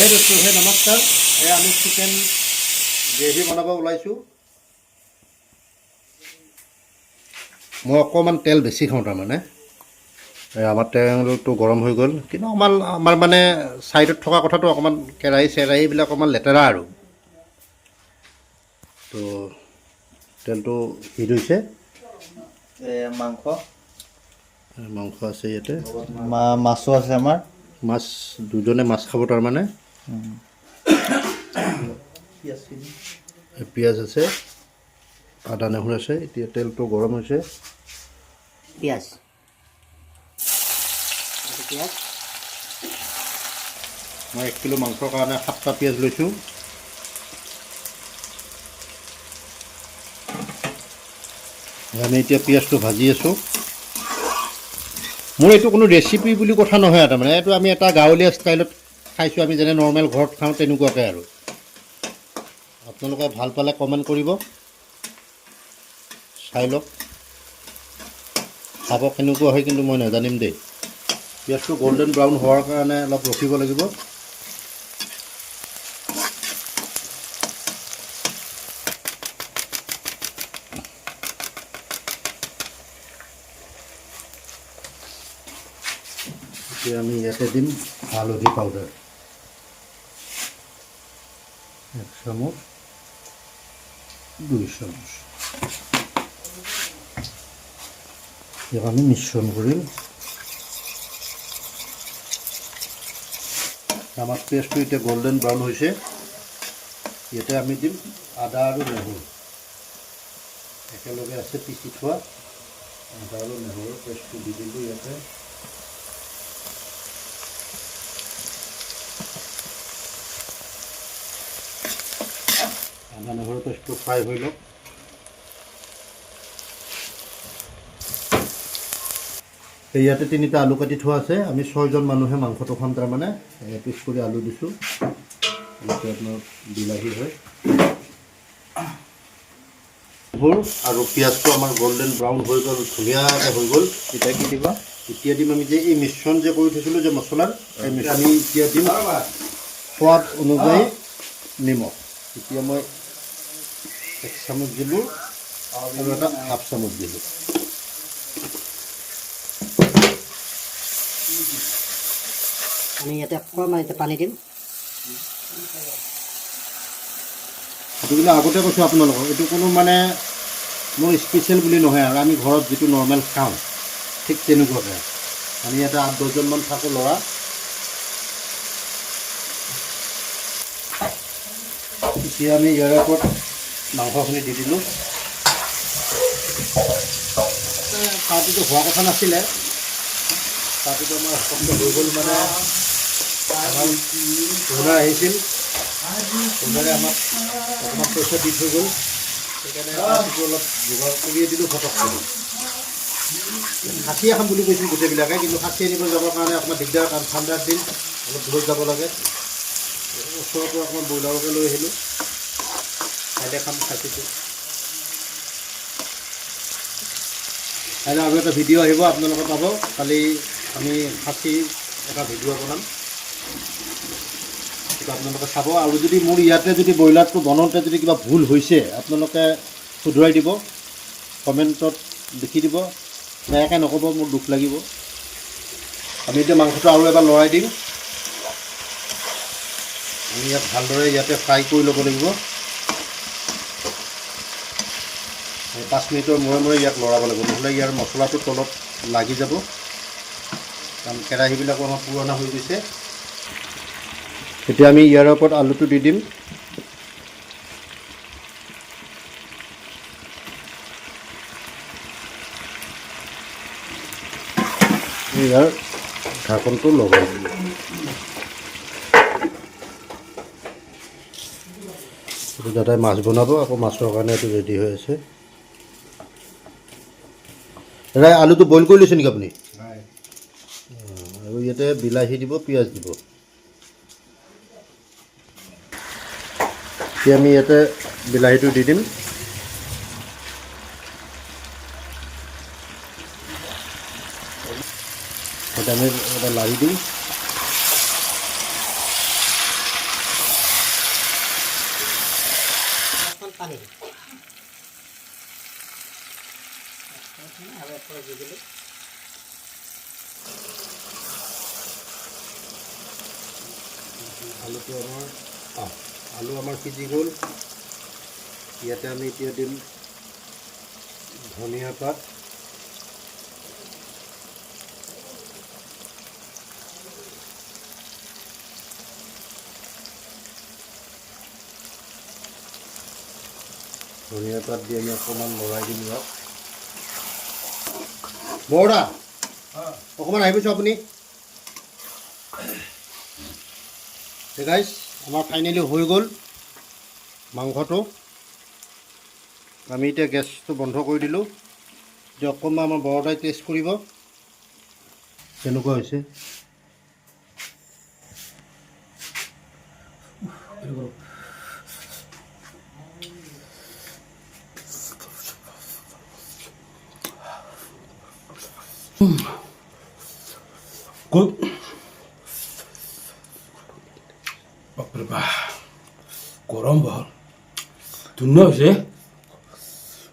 এই দোস্ত হে নমস্কাৰ। আমি চিকেন গ্ৰেভি বনাব ওলাইছোঁ। মই অকণমান তেল বেছি খাওঁ তাৰমানে। আমাৰ তেলটো গৰম হৈ গ'ল, কিন্তু অকণমান আমাৰ মানে ছাইডত থকা কথাটো অকণমান কেৰাহীবিলাক অকণমান লেতেৰা আৰু তো তেলটো হিট হৈছে। মাংস আছে ইয়াতে, মাছো আছে আমাৰ। মাছ দুজনে মাছ খাব তাৰমানে। পিঁয়াজ আছে, আদা নহৰু আছে। এতিয়া তেলটো গৰম হৈছে। পিঁয়াজ মই 1 কিলো মাংসৰ কাৰণে 7টা পিঁয়াজ লৈছোঁ। আমি এতিয়া পিঁয়াজটো ভাজি আছোঁ। মোৰ এইটো কোনো ৰেচিপি বুলি কথা নহয়, তাৰমানে এইটো আমি এটা গাঁৱলীয়া ষ্টাইলত খাইছোঁ, আমি যেনে নৰ্মেল ঘৰত খাওঁ তেনেকুৱাকৈ আৰু। আপোনালোকে ভাল পালে কমেণ্ট কৰিব, চাই লওক, খাব কেনেকুৱা হয় কিন্তু মই নাজানিম দেই। পিঁয়াজটো গল্ডেন ব্ৰাউন হোৱাৰ কাৰণে অলপ ৰখিব লাগিব। এতিয়া আমি ইয়াতে দিম হালধি পাউডাৰ 1 চামুচ, 2 চামুচ। ইয়াক আমি মিশ্ৰণ কৰিম। আমাৰ পেষ্টটো এতিয়া গল্ডেন ব্ৰাউন হৈছে। ইয়াতে আমি দিম আদা আৰু নহৰু, একেলগে আছে পিচি থোৱা আদা আৰু নহৰুৰ পেষ্টটো দি দিলোঁ ইয়াতে। আদা নহৰু পেষ্টটো ফ্ৰাই হৈ লওক। ইয়াতে 3টা আলু কাটি থোৱা আছে। আমি 6জন মানুহে মাংসটো খাম তাৰমানে। পিচ কৰি আলু দিছোঁ। ইয়াতে আপোনাৰ বিলাহী হয় আৰু পিঁয়াজটো আমাৰ গল্ডেন ব্ৰাউন হৈ গ'ল, ধুনীয়াকৈ হৈ গ'ল। এতিয়া কি দিবা? এতিয়া দিম আমি যে এই মিশ্ৰণ যে কৰি থৈছিলোঁ যে মছলাৰ, এই আমি এতিয়া দিম সোৱাদ অনুযায়ী নিমখ। এতিয়া মই 1 চামুচ দিলোঁ আৰু এটা হাফ চামুচ দিলোঁ। আমি ইয়াতে অকণমান পানী দিম। এইটো কিন্তু আগতে কৈছোঁ আপোনালোকক, এইটো কোনো মানে মোৰ স্পেচিয়েল বুলি নহয় আৰু আমি ঘৰত যিটো নৰ্মেল খাওঁ ঠিক তেনেকুৱাকৈ। আমি ইয়াতে 8-10জন মান থাকোঁ ল'ৰা। এতিয়া আমি ইয়াৰ ওপৰত মাংসখিনি দি দিলোঁ। পাৰ্টিটো হোৱা কথা নাছিলে, পাৰ্টিটো আমাৰ শব্দ হৈ গ'ল। মানে আমাৰ ওনাৰ আহিছিল, ওনাৰে আমাক অকণমান পইচা দি থৈ গ'ল। সেইকাৰণে পাৰ্টিটো অলপ যোগাৰ কৰিয়ে দিলোঁ ফটক কৰি। খাচী এখন বুলি কৈছিল গোটেইবিলাকে, কিন্তু খাচী আনিব যাবৰ কাৰণে আপোনাৰ দিগদাৰ, কাৰণ ঠাণ্ডাৰ দিন, অলপ দূৰত যাব লাগে। ওচৰৰ পৰা অকণমান ব্ৰইলাৰকে লৈ আহিলোঁ, কাইলৈ খাম খাচীটো। কাইলৈ আৰু এটা ভিডিঅ' আহিব, আপোনালোকে পাব। কালি আমি খাচী এটা ভিডিঅ' বনাম, সেইটো আপোনালোকে চাব। আৰু যদি মোৰ ইয়াতে যদি ব্ৰইলাৰটো বনাওঁতে যদি কিবা ভুল হৈছে, আপোনালোকে শুধৰাই দিব, কমেণ্টত লিখি দিব। বেয়াকৈ নক'ব, মোৰ দুখ লাগিব। আমি এতিয়া মাংসটো আৰু এবাৰ লৰাই দিম। আমি ইয়াত ভালদৰে ইয়াতে ফ্ৰাই কৰি ল'ব লাগিব। 5 মিনিটৰ মূৰে মূৰে ইয়াক লৰাব লাগিব, নহ'লে ইয়াৰ মছলাটো তলত লাগি যাব। কাৰণ কেৰাহীবিলাকো আমাৰ পুৰণা হৈ গৈছে। এতিয়া আমি ইয়াৰ ওপৰত আলুটো দি দিম। ইয়াৰ ঢাকনটো লগাই দিম। এইটো দাদাই মাছ বনাব, আকৌ মাছৰ কাৰণে এইটো ৰেডি হৈ আছে। দাদা আলুটো বইল কৰি লৈছে নেকি আপুনি? আৰু ইয়াতে বিলাহী দিব, পিঁয়াজ দিব। এতিয়া আমি ইয়াতে বিলাহীটো দি দিম। এটা আমি এটা লাৰি দিম। দিলোঁ আলু আমাৰ সিজি গ'ল ইয়াতে আমি এতিয়া দিম ধনিয়া পাত দি আমি অকণমান লৰাই দিম ইয়াত বৰদা অকণমান আহিবচোন আপুনি গাইজ আমাৰ ফাইনেলি হৈ গ'ল মাংসটো আমি এতিয়া গেছটো বন্ধ কৰি দিলোঁ এতিয়া অকণমান আমাৰ বৰদাই টেষ্ট কৰিব কেনেকুৱা হৈছে Good. Bapak bah, korang bah, tuna sih.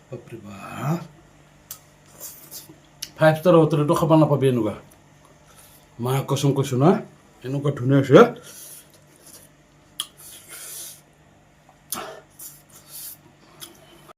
Bapak bah, 5 star hotel itu kapan apa biar nuga? Mak kosong na, ini nuga tuna sih.